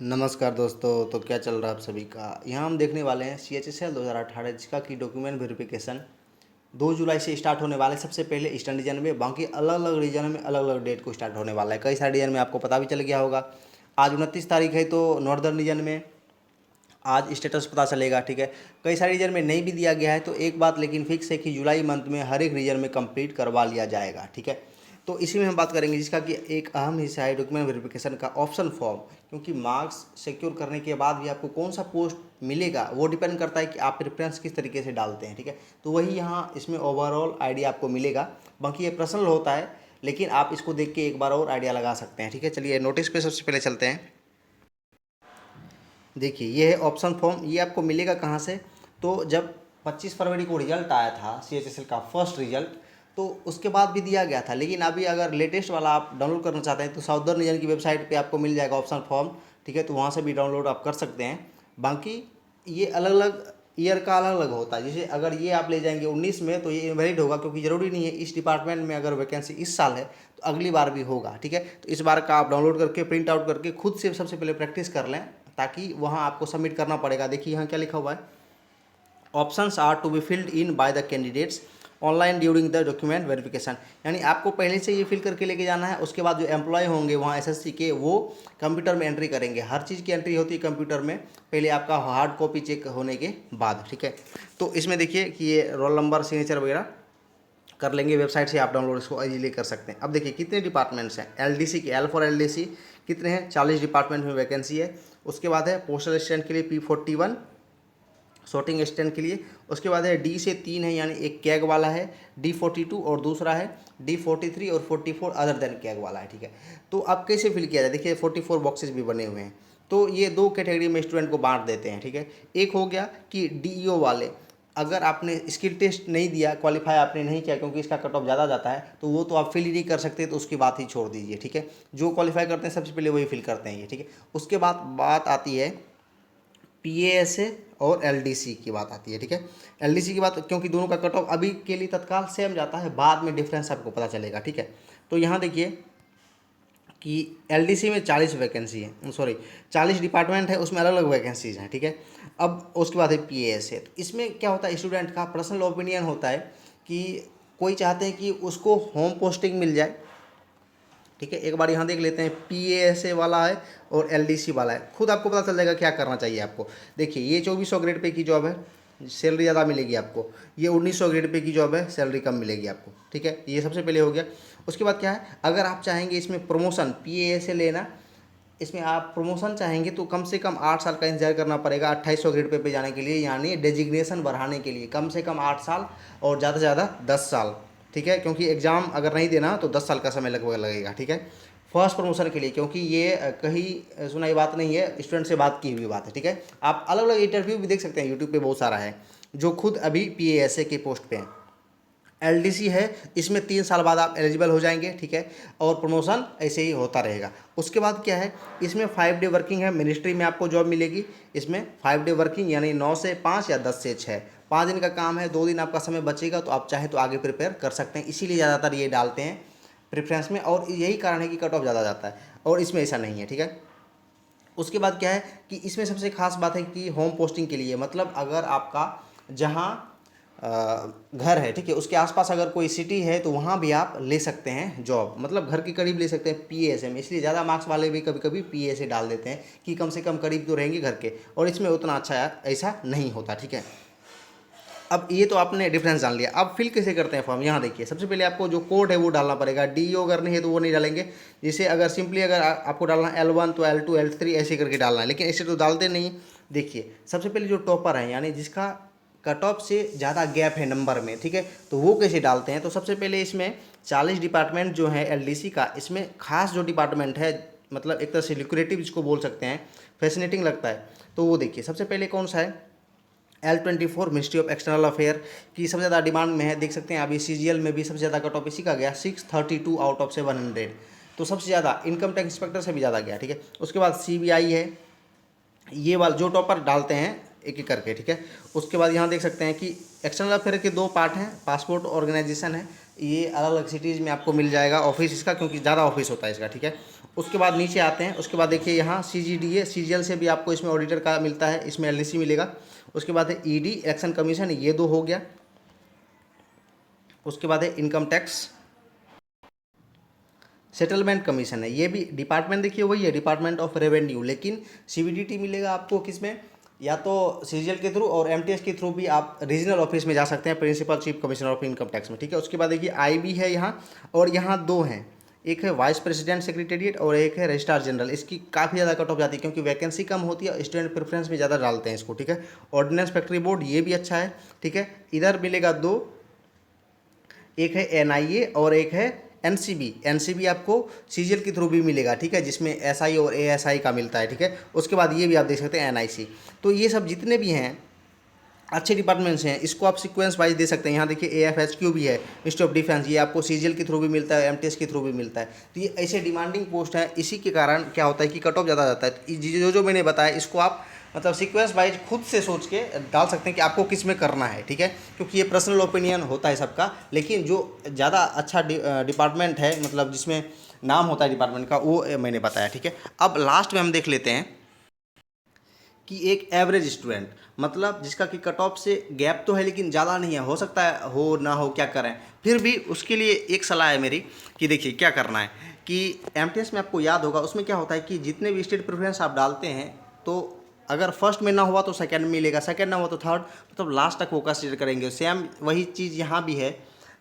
नमस्कार दोस्तों। तो क्या चल रहा है आप सभी का। यहाँ हम देखने वाले हैं CHSL 2018 जिसका कि डॉक्यूमेंट वेरिफिकेशन 2 जुलाई से स्टार्ट होने वाला है। सबसे पहले ईस्टर्न रीजन में, बाकी अलग अलग रीजन में अलग अलग डेट को स्टार्ट होने वाला है। कई सारे रीजन में आपको पता भी चल गया होगा। आज 29 तारीख है तो नॉर्दर्न रीजन में आज स्टेटस पता चलेगा। ठीक है, कई सारे रीजन में नहीं भी दिया गया है। तो एक बात लेकिन फिक्स है कि जुलाई मंथ में हर एक रीजन में कंप्लीट करवा लिया जाएगा। ठीक है, तो इसी में हम बात करेंगे जिसका कि एक अहम हिस्सा है डॉक्यूमेंट वेरिफिकेशन का ऑप्शन फॉर्म। क्योंकि मार्क्स सिक्योर करने के बाद भी आपको कौन सा पोस्ट मिलेगा वो डिपेंड करता है कि आप प्रेफरेंस किस तरीके से डालते हैं। ठीक है, तो वही यहाँ इसमें ओवरऑल आइडिया आपको मिलेगा। बाकी ये पर्सनल होता है, लेकिन आप इसको देख के एक बार और आइडिया लगा सकते हैं। ठीक है, चलिए नोटिस पे सबसे पहले चलते हैं। देखिए ये है ऑप्शन फॉर्म। ये आपको मिलेगा कहाँ से, तो जब 25 फरवरी को रिजल्ट आया था CHSL का फर्स्ट रिजल्ट, तो उसके बाद भी दिया गया था। लेकिन अभी अगर लेटेस्ट वाला आप डाउनलोड करना चाहते हैं तो साउदर्न रीजन की वेबसाइट पे आपको मिल जाएगा ऑप्शन फॉर्म। ठीक है, तो वहाँ से भी डाउनलोड आप कर सकते हैं। बाकी ये अलग अलग ईयर का अलग अलग होता है। जैसे अगर ये आप ले जाएंगे 19 में तो ये इनवैलिड होगा, क्योंकि ज़रूरी नहीं है इस डिपार्टमेंट में अगर वैकेंसी इस साल है तो अगली बार भी होगा। ठीक है, तो इस बार का आप डाउनलोड करके प्रिंट आउट करके खुद से सबसे पहले प्रैक्टिस कर लें, ताकि वहाँ आपको सबमिट करना पड़ेगा। देखिए यहाँ क्या लिखा हुआ है, options are to be filled in by the candidates online during the document verification. यानी आपको पहले से ये फिल करके लेके जाना है। उसके बाद जो एम्प्लॉय होंगे वहाँ SSC के, वो कंप्यूटर में एंट्री करेंगे। हर चीज़ की एंट्री होती है कंप्यूटर में, पहले आपका हार्ड कॉपी चेक होने के बाद। ठीक है, तो इसमें देखिए कि ये रोल नंबर सिग्नेचर वगैरह कर लेंगे। वेबसाइट से आप डाउनलोड इसको इजीली कर सकते हैं। अब देखिए कितने डिपार्टमेंट्स हैं LDC के, L फॉर LDC कितने हैं, 40 डिपार्टमेंट में वैकेंसी है। उसके बाद है पोस्टल असिस्टेंट के लिए P41, शॉर्टिंग असिस्टेंट के लिए। उसके बाद है D से 3 है, यानी एक कैग वाला है D42 और दूसरा है D43 और 44 अदर देन कैग वाला है। ठीक है, तो अब कैसे फिल किया जाए, देखिए 44 बॉक्सेस भी बने हुए हैं। तो ये दो कैटेगरी में स्टूडेंट को बांट देते हैं। ठीक है, एक हो गया कि DEO वाले, अगर आपने स्किल टेस्ट नहीं दिया, क्वालिफाई आपने नहीं किया क्योंकि इसका कट ऑफ ज़्यादा जाता है, तो वो तो आप फिल ही नहीं कर सकते, तो उसकी बात ही छोड़ दीजिए। ठीक है, जो क्वालिफाई करते हैं सबसे पहले वही फिल करते हैं ये। ठीक है, उसके बाद बात आती है PASA और LDC की बात आती है। ठीक है, LDC की बात, क्योंकि दोनों का कट ऑफ अभी के लिए तत्काल सेम जाता है, बाद में डिफरेंस आपको पता चलेगा। ठीक है, तो यहाँ देखिए कि LDC में 40 वैकेंसी है, सॉरी 40 डिपार्टमेंट है, उसमें अलग अलग वैकेंसीज हैं। ठीक है, अब उसके बाद है PASA। तो इसमें क्या होता है, स्टूडेंट का पर्सनल ओपिनियन होता है कि कोई चाहते हैं कि उसको होम पोस्टिंग मिल जाए। ठीक है, एक बार यहाँ देख लेते हैं, PASA वाला है और LDC वाला है, खुद आपको पता चल जाएगा क्या करना चाहिए आपको। देखिए ये 2400 ग्रेड पे की जॉब है, सैलरी ज़्यादा मिलेगी आपको। ये 1900 ग्रेड पे की जॉब है, सैलरी कम मिलेगी आपको। ठीक है, ये सबसे पहले हो गया। उसके बाद क्या है, अगर आप चाहेंगे इसमें प्रमोशन PASA लेना, इसमें आप प्रमोशन चाहेंगे तो कम से कम 8 साल का इंतजार करना पड़ेगा 2800 ग्रेड पे जाने के लिए, यानी डेजिग्नेशन बढ़ाने के लिए कम से कम 8 साल और ज़्यादा से ज़्यादा 10 साल। ठीक है, क्योंकि एग्ज़ाम अगर नहीं देना तो 10 साल का समय लगभग लगेगा। ठीक है, फर्स्ट प्रमोशन के लिए, क्योंकि ये कहीं सुनाई बात नहीं है, स्टूडेंट से बात की हुई बात है। ठीक है, आप अलग अलग इंटरव्यू भी देख सकते हैं, यूट्यूब पे बहुत सारा है जो खुद अभी PASA के पोस्ट पे हैं। LDC है, इसमें 3 साल बाद आप एलिजिबल हो जाएंगे। ठीक है, और प्रमोशन ऐसे ही होता रहेगा। उसके बाद क्या है, इसमें 5 डे वर्किंग है, मिनिस्ट्री में आपको जॉब मिलेगी। इसमें 5 डे वर्किंग यानी 9 से 5 या 10 से 6, 5 दिन का काम है, 2 दिन आपका समय बचेगा, तो आप चाहे तो आगे प्रिपेयर कर सकते हैं। इसीलिए ज़्यादातर ये डालते हैं प्रेफरेंस में, और यही कारण है कि कट ऑफ ज़्यादा जाता है, और इसमें ऐसा नहीं है। ठीक है, उसके बाद क्या है कि इसमें सबसे खास बात है कि होम पोस्टिंग के लिए, मतलब अगर आपका जहाँ घर है, ठीक है, उसके आसपास अगर कोई सिटी है तो वहाँ भी आप ले सकते हैं जॉब, मतलब घर के करीब ले सकते हैं PASA में। इसलिए ज़्यादा मार्क्स वाले भी कभी कभी PASA डाल देते हैं कि कम से कम करीब तो रहेंगे घर के, और इसमें उतना अच्छा ऐसा नहीं होता। ठीक है, अब ये तो आपने डिफरेंस जान लिया। अब फिल कैसे करते हैं फॉर्म, यहाँ देखिए सबसे पहले आपको जो कोड है वो डालना पड़ेगा। DEO करनी है तो वो नहीं डालेंगे, जैसे अगर सिंपली अगर आपको डालना है L1 तो L2 L3 ऐसे करके डालना है, लेकिन ऐसे तो डालते नहीं। देखिए सबसे पहले जो टॉपर है, यानी जिसका कट ऑफ से ज़्यादा गैप है नंबर में, ठीक है, तो वो कैसे डालते हैं। तो सबसे पहले इसमें 40 डिपार्टमेंट जो है LDC का, इसमें खास जो डिपार्टमेंट है, मतलब एक तरह से लिक्रेटिव जिसको बोल सकते हैं, फैसिनेटिंग लगता है, तो वो देखिए सबसे पहले कौन सा है, L24 ministry of external affair की सबसे ज़्यादा डिमांड में है। देख सकते हैं अभी CGL में भी सबसे ज़्यादा कट ऑफ इसी का गया 632 आउट ऑफ 700, तो सबसे ज़्यादा इनकम टैक्स इंस्पेक्टर से भी ज़्यादा गया। ठीक है, उसके बाद CBI है, ये वाला जो टॉपर डालते हैं एक एक करके। ठीक है, उसके बाद यहाँ देख सकते हैं कि एक्सटर्नल अफेयर के 2 पार्ट हैं, पासपोर्ट ऑर्गेनाइजेशन है, ये अलग अलग सिटीज़ में आपको मिल जाएगा ऑफिस इसका, क्योंकि ज़्यादा ऑफिस होता है इसका, ठीक है। उसके बाद नीचे आते हैं, उसके बाद देखिए यहाँ CGDA CGL से भी आपको इसमें ऑडिटर का मिलता है, इसमें LDC मिलेगा। उसके बाद है ED इलेक्शन कमीशन, ये 2 हो गया। उसके बाद है इनकम टैक्स सेटलमेंट कमीशन है, ये भी डिपार्टमेंट देखिए वही है, डिपार्टमेंट ऑफ रेवेन्यू, लेकिन CBDT मिलेगा आपको किस में, या तो CGL के थ्रू और MTS के थ्रू भी आप रीजनल ऑफिस में जा सकते हैं, principal chief commissioner of income tax में, ठीक है। उसके बाद देखिए IB है यहाँ, और यहाँ 2 हैं, एक है वाइस प्रेसिडेंट सेक्रेटेरिएट और एक है रजिस्ट्रार जनरल। इसकी काफ़ी ज़्यादा कट ऑफ जाती है क्योंकि वैकेंसी कम होती है, स्टूडेंट प्रेफरेंस में ज़्यादा डालते हैं इसको, ठीक है। ऑर्डिनेंस फैक्ट्री बोर्ड, ये भी अच्छा है, ठीक है। इधर मिलेगा 2, एक है NIA और एक है NCB आपको CGL के थ्रू भी मिलेगा, ठीक है, जिसमें SI और ASI का मिलता है, ठीक है। उसके बाद ये भी आप देख सकते हैं NIC। तो ये सब जितने भी हैं अच्छे डिपार्टमेंट्स हैं, इसको आप सीक्वेंस वाइज दे सकते हैं। यहाँ देखिए AFHQ भी है, मिनिस्ट्री ऑफ डिफेंस, ये आपको CGL के थ्रू भी मिलता है, MTS के थ्रू भी मिलता है। तो ये ऐसे डिमांडिंग पोस्ट हैं, इसी के कारण क्या होता है कि कट ऑफ ज़्यादा जाता है। जो मैंने बताया इसको आप मतलब सीक्वेंस वाइज खुद से सोच के डाल सकते हैं कि आपको किस में करना है, ठीक है, क्योंकि ये पर्सनल ओपिनियन होता है सबका। लेकिन जो ज़्यादा अच्छा डिपार्टमेंट है, मतलब जिसमें नाम होता है डिपार्टमेंट का, वो मैंने बताया, ठीक है। अब लास्ट में हम देख लेते हैं कि एक एवरेज स्टूडेंट, मतलब जिसका कि कट ऑफ से गैप तो है लेकिन ज़्यादा नहीं है, हो सकता है हो ना हो, क्या करें, फिर भी उसके लिए एक सलाह है मेरी कि देखिए क्या करना है कि MTS में आपको याद होगा, उसमें क्या होता है कि जितने भी स्टेट प्रेफरेंस आप डालते हैं, तो अगर फर्स्ट में ना हुआ तो सेकंड में मिलेगा, सेकंड ना हुआ तो थर्ड, मतलब लास्ट तक वो कंसीडर करेंगे। सेम वही चीज़ यहाँ भी है।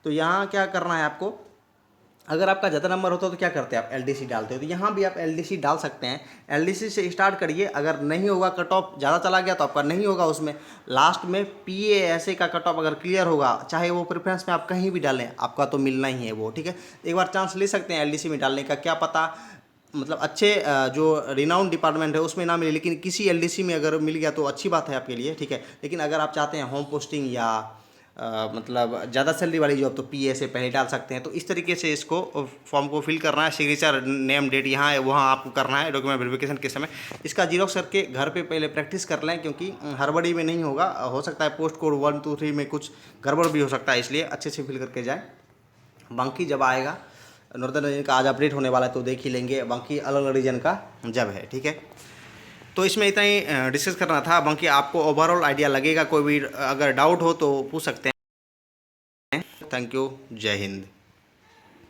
तो यहाँ क्या करना है आपको, अगर आपका ज़्यादा नंबर होता है तो क्या करते हैं आप LDC डालते हो, तो यहाँ भी आप LDC डाल सकते हैं। LDC से स्टार्ट करिए, अगर नहीं होगा कट ऑफ ज़्यादा चला गया तो आपका नहीं होगा उसमें, लास्ट में PASA का कट ऑफ अगर क्लियर होगा, चाहे वो प्रेफरेंस में आप कहीं भी डालें, आपका तो मिलना ही है वो, ठीक है। एक बार चांस ले सकते हैं LDC में डालने का, क्या पता मतलब अच्छे जो रिनाउंड डिपार्टमेंट है उसमें ना मिले, लेकिन किसी LDC में अगर मिल गया तो अच्छी बात है आपके लिए, ठीक है। लेकिन अगर आप चाहते हैं होम पोस्टिंग या मतलब ज़्यादा सैलरी वाली जॉब, तो PA से पहले डाल सकते हैं। तो इस तरीके से इसको फॉर्म को फिल करना है, सिग्नेचर नेम डेट यहाँ है वहाँ आपको करना है डॉक्यूमेंट वेरिफिकेशन के समय। इसका जीरोक्स करके घर पे पहले प्रैक्टिस कर लें, क्योंकि हड़बड़ी में नहीं होगा, हो सकता है पोस्ट कोड 1 2 3 में कुछ गड़बड़ भी हो सकता है, इसलिए अच्छे से फिल करके जाएँ। बाकी जब आएगा नॉर्दर्न रीजन का, आज अपडेट होने वाला है तो देख ही लेंगे, बाकी अलग अलग रीजन का जब है, ठीक है। तो इसमें इतना ही डिस्कस करना था, बाकी आपको ओवरऑल आइडिया लगेगा। कोई भी अगर डाउट हो तो पूछ सकते हैं। थैंक यू, जय हिंद।